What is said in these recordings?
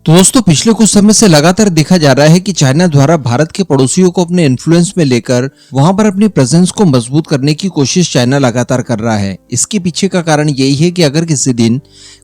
तो दोस्तों पिछले कुछ समय से लगातार देखा जा रहा है कि चाइना द्वारा भारत के पड़ोसियों को अपने इन्फ्लुएंस में लेकर वहां पर अपनी प्रेजेंस को मजबूत करने की कोशिश चाइना लगातार कर रहा है। इसके पीछे का कारण यही है कि अगर किसी दिन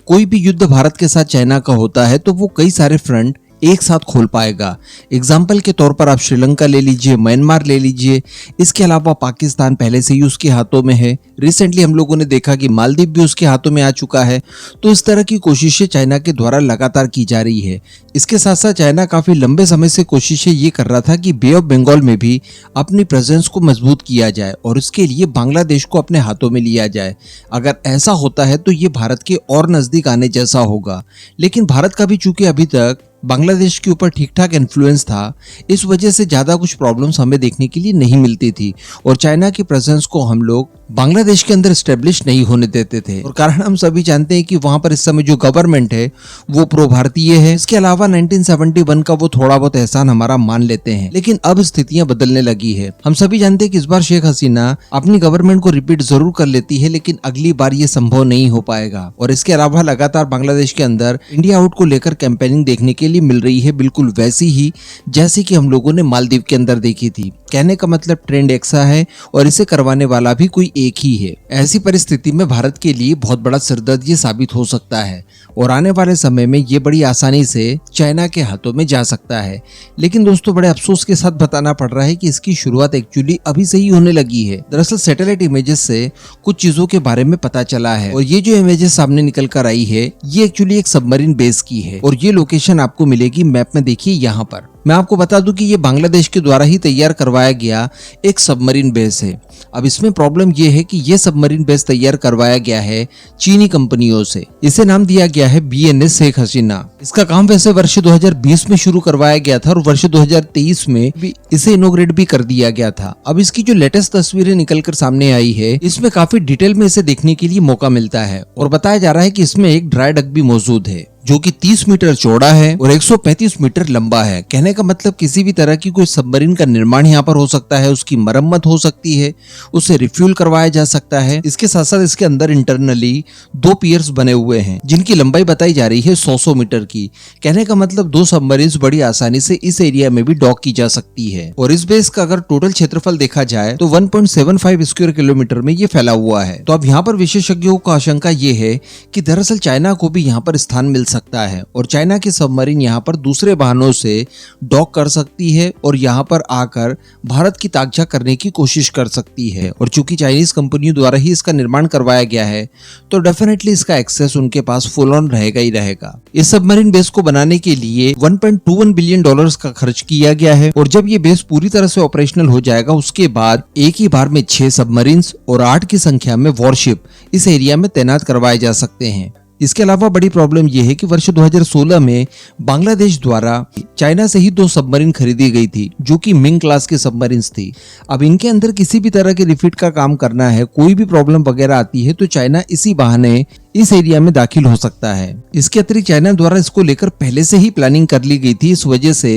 कोई भी युद्ध भारत के साथ चाइना का होता है तो वो कई सारे फ्रंट एक साथ खोल पाएगा। एग्जाम्पल के तौर पर आप श्रीलंका ले लीजिए, म्यांमार ले लीजिए, इसके अलावा पाकिस्तान पहले से ही उसके हाथों में है। रिसेंटली हम लोगों ने देखा कि मालदीव भी उसके हाथों में आ चुका है। तो इस तरह की कोशिशें चाइना के द्वारा लगातार की जा रही है। इसके साथ साथ चाइना काफी लंबे समय से कोशिशें ये कर रहा था कि बे ऑफ बंगाल में भी अपनी प्रेजेंस को मजबूत किया जाए और इसके लिए बांग्लादेश को अपने हाथों में लिया जाए। अगर ऐसा होता है तो ये भारत के और नजदीक आने जैसा होगा। लेकिन भारत का भी चूंकि अभी तक बांग्लादेश के ऊपर ठीक ठाक इन्फ्लुएंस था, इस वजह से ज्यादा कुछ प्रॉब्लम्स हमें देखने के लिए नहीं मिलती थी और चाइना की प्रेजेंस को हम लोग बांग्लादेश के अंदर स्टेब्लिश नहीं होने देते थे। और कारण हम सभी जानते हैं कि वहां पर इस समय जो गवर्नमेंट है वो प्रो भारतीय है। इसके अलावा 1971 का वो थोड़ा बहुत एहसान हमारा मान लेते हैं, लेकिन अब स्थितियां बदलने लगी है। हम सभी जानते हैं कि इस बार शेख हसीना अपनी गवर्नमेंट को रिपीट जरूर कर लेती है, लेकिन अगली बार ये संभव नहीं हो पाएगा। और इसके अलावा लगातार बांग्लादेश के अंदर इंडिया आउट को लेकर कैंपेनिंग देखने के लिए मिल रही है, बिल्कुल वैसी ही जैसी कि हम लोगों ने मालदीव के अंदर देखी थी। कहने का मतलब ट्रेंड एक सा है और इसे करवाने वाला भी कोई एक ही है। ऐसी परिस्थिति में भारत के लिए बहुत बड़ा सिरदर्द ये साबित हो सकता है और आने वाले समय में ये बड़ी आसानी से चाइना के हाथों में जा सकता है। लेकिन दोस्तों बड़े अफसोस के साथ बताना पड़ रहा है कि इसकी शुरुआत एक्चुअली अभी से ही होने लगी है। दरअसल सैटेलाइट इमेजेस से कुछ चीजों के बारे में पता चला है और ये जो इमेजेस सामने निकल कर आई है ये एक्चुअली एक सबमरीन बेस की है और ये लोकेशन आपको मिलेगी मैप में। देखिए यहाँ पर मैं आपको बता दूं कि ये बांग्लादेश के द्वारा ही तैयार करवाया गया एक सबमरीन बेस है। अब इसमें प्रॉब्लम ये है कि ये सबमरीन बेस तैयार करवाया गया है चीनी कंपनियों से। इसे नाम दिया गया है बीएनएस शेख हसीना। इसका काम वैसे वर्ष 2020 में शुरू करवाया गया था और वर्ष 2023 में भी इसे इनॉग्रेट भी कर दिया गया था। अब इसकी जो लेटेस्ट तस्वीरें निकलकर सामने आई है इसमें काफी डिटेल में इसे देखने के लिए मौका मिलता है और बताया जा रहा है कि इसमें एक ड्राई डक भी मौजूद है जो कि 30 मीटर चौड़ा है और 135 मीटर लंबा है। कहने का मतलब किसी भी तरह की कोई सबमरीन का निर्माण यहाँ पर हो सकता है, उसकी मरम्मत हो सकती है, उसे रिफ्यूल करवाया जा सकता है। इसके साथ साथ इसके अंदर इंटरनली 2 पियर्स बने हुए हैं जिनकी लंबाई बताई जा रही है 100 मीटर की। कहने का मतलब 2 सबमरीन्स बड़ी आसानी से इस एरिया में भी डॉक की जा सकती है। और इस बेस का अगर टोटल क्षेत्रफल देखा जाए तो 1.75 स्क्वायर किलोमीटर में ये फैला हुआ है। तो अब यहाँ पर विशेषज्ञों का आशंका ये है कि दरअसल चाइना को भी यहाँ पर स्थान मिल सकता है और चाइना की सबमरीन यहाँ पर दूसरे वाहनों से डॉक कर सकती है और यहाँ पर आकर भारत की ताकझा करने की कोशिश कर सकती है। और चूंकि चाइनीज कंपनियों द्वारा ही इसका निर्माण करवाया गया है तो डेफिनेटली इसका एक्सेस उनके पास फुल ऑन रहेगा ही रहेगा। इस सबमरीन बेस को बनाने के लिए $1.21 बिलियन का खर्च किया गया है और जब ये बेस पूरी तरह से ऑपरेशनल हो जाएगा उसके बाद एक ही बार में 6 सबमरीन्स और 8 की संख्या में वॉरशिप इस एरिया में तैनात करवाए जा सकते हैं। इसके अलावा बड़ी प्रॉब्लम यह है कि वर्ष 2016 में बांग्लादेश द्वारा चाइना से ही 2 सबमरीन खरीदी गई थी जो कि मिंग क्लास के सबमरीन्स थी। अब इनके अंदर किसी भी तरह के रिफिट का काम करना है, कोई भी प्रॉब्लम वगैरह आती है तो चाइना इसी बहाने इस एरिया में दाखिल हो सकता है। इसके अतिरिक्त चाइना द्वारा इसको लेकर पहले से ही प्लानिंग कर ली गई थी। इस वजह से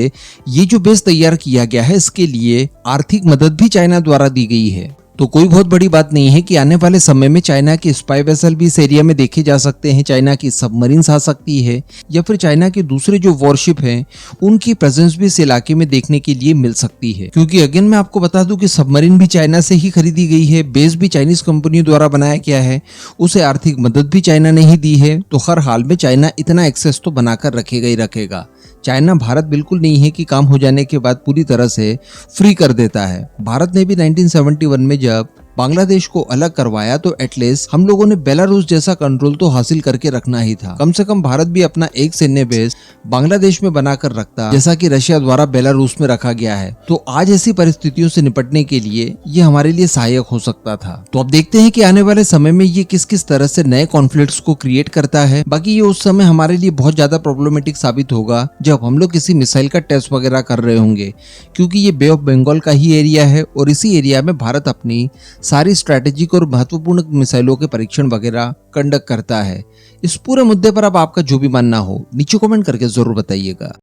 ये जो बेस तैयार किया गया है इसके लिए आर्थिक मदद भी चाइना द्वारा दी गई है। तो कोई बहुत बड़ी बात नहीं है कि आने वाले समय में चाइना के स्पाई वेसल भी इस एरिया में देखे जा सकते हैं, चाइना की सबमरीन्स आ सकती है या फिर चाइना के दूसरे जो वॉरशिप हैं उनकी प्रेजेंस भी इस इलाके में देखने के लिए मिल सकती है। क्योंकि अगेन मैं आपको बता दूं कि सबमरीन भी चाइना से ही खरीदी गई है, बेस भी चाइनीज कंपनियों द्वारा बनाया गया है, उसे आर्थिक मदद भी चाइना ने ही दी है। तो हर हाल में चाइना इतना एक्सेस तो बनाकर रखेगा ही रखेगा। चाइना भारत बिल्कुल नहीं है कि काम हो जाने के बाद पूरी तरह से फ्री कर देता है। भारत ने भी 1971 में जब बांग्लादेश को अलग करवाया तो एटलीस्ट हम लोगों ने बेलारूस जैसा कंट्रोल तो हासिल करके रखना ही था। कम से कम भारत भी अपना एक सैन्य बेस बांग्लादेश में बनाकर रखता जैसा कि रशिया द्वारा बेलारूस में रखा गया है। तो आज ऐसी परिस्थितियों से निपटने के लिए ये हमारे लिए सहायक हो सकता था। तो अब देखते हैं कि आने वाले समय में ये किस किस तरह से नए कॉन्फ्लिक्ट्स को क्रिएट करता है। बाकी ये उस समय हमारे लिए बहुत ज्यादा प्रॉब्लमेटिक साबित होगा जब हम लोग किसी मिसाइल का टेस्ट वगैरह कर रहे होंगे, क्योंकि ये बे ऑफ बंगाल का ही एरिया है और इसी एरिया में भारत अपनी सारी स्ट्रैटेजिक और महत्वपूर्ण मिसाइलों के परीक्षण वगैरह कंडक्ट करता है। इस पूरे मुद्दे पर अब आपका जो भी मानना हो नीचे कमेंट करके जरूर बताइएगा।